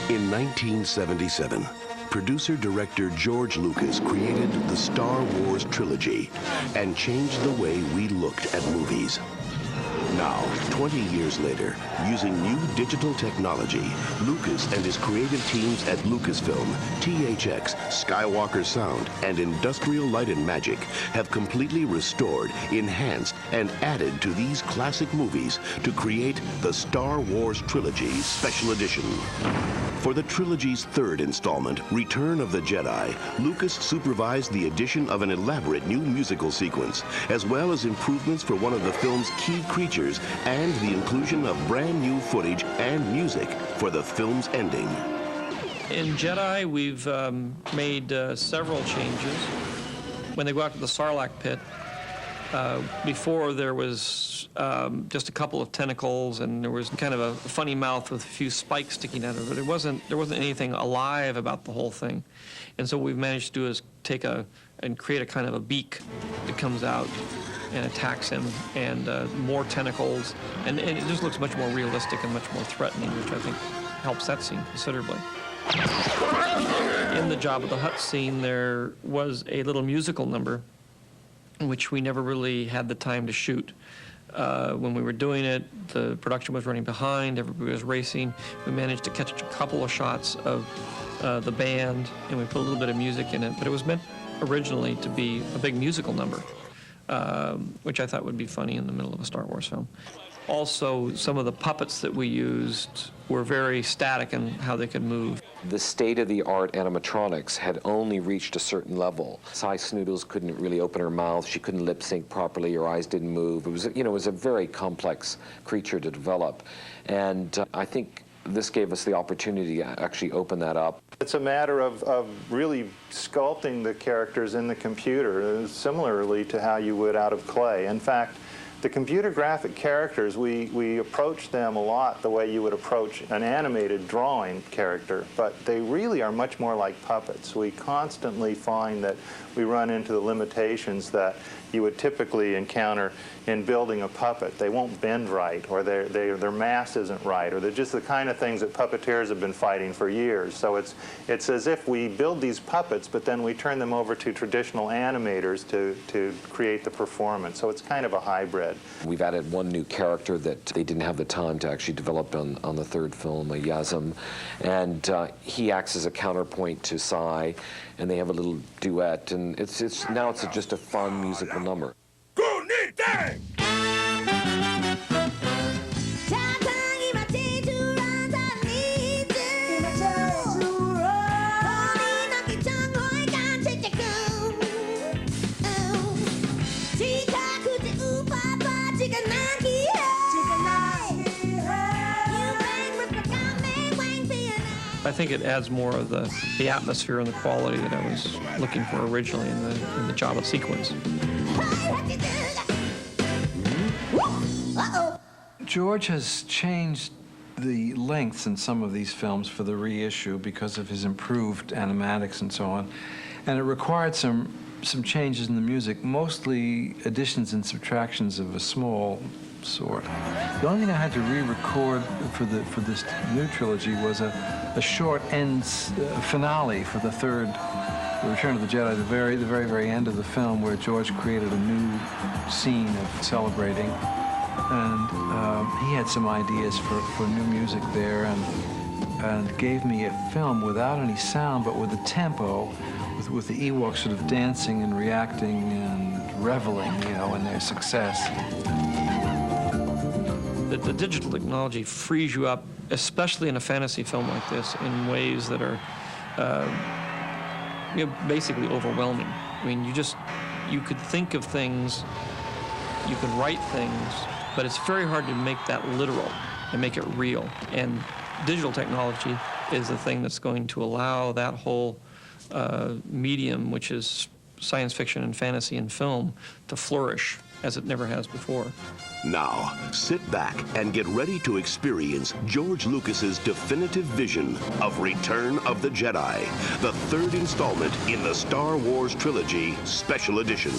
In 1977, producer-director George Lucas created the Star Wars Trilogy and changed the way we looked at movies. Now, 20 years later, using new digital technology, Lucas and his creative teams at Lucasfilm, THX, Skywalker Sound, and Industrial Light and Magic have completely restored, enhanced, and added to these classic movies to create the Star Wars Trilogy Special Edition. For the trilogy's third installment, Return of the Jedi, Lucas supervised the addition of an elaborate new musical sequence, as well as improvements for one of the film's key creatures and the inclusion of brand new footage and music for the film's ending. In Jedi, we've made several changes. When they go out to the Sarlacc pit, before there was just a couple of tentacles and there was kind of a funny mouth with a few spikes sticking out of it. There wasn't anything alive about the whole thing. And so what we've managed to do is take and create a kind of a beak that comes out and attacks him, and more tentacles, and it just looks much more realistic and much more threatening, which I think helps that scene considerably. In the Jabba the Hutt scene, there was a little musical number which we never really had the time to shoot. When we were doing it, the production was running behind, everybody was racing. We managed to catch a couple of shots of the band, and we put a little bit of music in it, but it was meant originally to be a big musical number, which I thought would be funny in the middle of a Star Wars film. Also, some of the puppets that we used were very static in how they could move. The state-of-the-art animatronics had only reached a certain level. Cy Snoodles couldn't really open her mouth. She couldn't lip sync properly. Her eyes didn't move. It was, it was a very complex creature to develop. And I think this gave us the opportunity to actually open that up. It's a matter of really sculpting the characters in the computer, similarly to how you would out of clay. In fact, the computer graphic characters, we approach them a lot the way you would approach an animated drawing character, but they really are much more like puppets. We constantly find that we run into the limitations that you would typically encounter in building a puppet. They won't bend right, or their mass isn't right, or they're just the kind of things that puppeteers have been fighting for years. So it's as if we build these puppets, but then we turn them over to traditional animators to create the performance. So it's kind of a hybrid. We've added one new character that they didn't have the time to actually develop on the third film, a Yazam, and he acts as a counterpoint to Cy, and they have a little duet, and now it's just a fun musical number. I think it adds more of the atmosphere and the quality that I was looking for originally in the Jabba sequence. George has changed the lengths in some of these films for the reissue because of his improved animatics and so on, and it required some changes in the music, mostly additions and subtractions of a small sort. The only thing I had to re-record for this new trilogy was a short finale for the third Return of the Jedi, the very end of the film, where George created a new scene of celebrating, and he had some ideas for new music there, and gave me a film without any sound but with a tempo, with the Ewoks sort of dancing and reacting and reveling, in their success. The digital technology frees you up, especially in a fantasy film like this, in ways that are basically overwhelming. I mean, you could think of things, you could write things, but it's very hard to make that literal and make it real. And digital technology is the thing that's going to allow that whole medium, which is science fiction and fantasy and film, to flourish as it never has before. Now, sit back and get ready to experience George Lucas's definitive vision of Return of the Jedi, the third installment in the Star Wars Trilogy Special Edition.